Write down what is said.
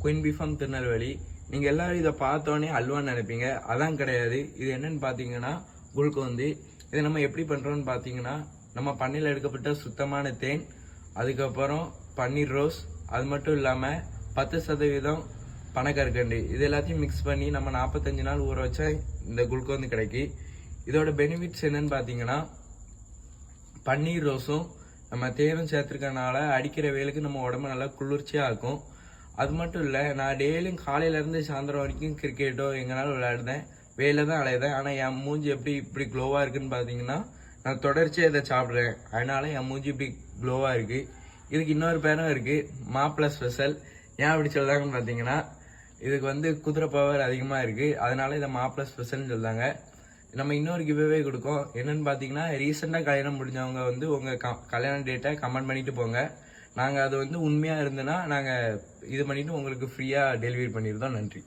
Queen பீ form Tirunelveli. நீங்கள் எல்லாரும் இதை பார்த்தோன்னே அல்வான்னு நினைப்பீங்க. அதான் கிடையாது. இது என்னன்னு பார்த்தீங்கன்னா குல்கோந்து. இதை நம்ம எப்படி பண்ணுறோன்னு பார்த்தீங்கன்னா, நம்ம பண்ணையில் எடுக்கப்பட்ட சுத்தமான தேன், அதுக்கப்புறம் பன்னீர் ரோஸ், அது மட்டும் இல்லாமல் 10% பனக்கற்கண்டு, இது எல்லாத்தையும் மிக்ஸ் பண்ணி நம்ம 45 நாள் ஊற வச்சா இந்த குல்கோந்து கிடைக்கி. இதோட பெனிஃபிட்ஸ் என்னன்னு பார்த்தீங்கன்னா, பன்னீர் ரோஸும் நம்ம தேனும் சேர்த்துருக்கனால அடிக்கிற வெயிலுக்கு நம்ம உடம்பு நல்லா குளிர்ச்சியாக இருக்கும். அது மட்டும் இல்லை, நான் டெய்லியும் காலையிலேருந்து சாயந்தரம் வரைக்கும் கிரிக்கெட்டோ எங்கேனாலும் விளையாடுதேன், வெயில தான் அலையுதேன். ஆனால் என் மூஞ்சி எப்படி இப்படி க்ளோவாக இருக்குன்னு பார்த்தீங்கன்னா, நான் தொடர்ச்சியாக இதை சாப்பிட்றேன், அதனால என் மூஞ்சி இப்படி க்ளோவாக இருக்குது. இதுக்கு இன்னொரு பேரும் இருக்குது, மாப்பிள ஸ்பெஷல். ஏன் அப்படி சொல்கிறாங்கன்னு பார்த்தீங்கன்னா, இதுக்கு வந்து குதிரை பவர் அதிகமாக இருக்குது, அதனால இதை மாப்பிள ஸ்பெஷல்னு சொல்கிறாங்க. நம்ம இன்னொரு கிவ்அவே கொடுக்கோம். என்னன்னு பார்த்தீங்கன்னா, ரீசெண்டாக கல்யாணம் முடிஞ்சவங்க வந்து உங்கள் கல்யாண டேட்டை கமெண்ட் பண்ணிட்டு போங்க. நாங்கள் அது வந்து உண்மையாக இருந்ததுன்னா நாங்கள் இது பண்ணிவிட்டு உங்களுக்கு ஃப்ரீயாக டெலிவரி பண்ணியிருந்தோம். நன்றி.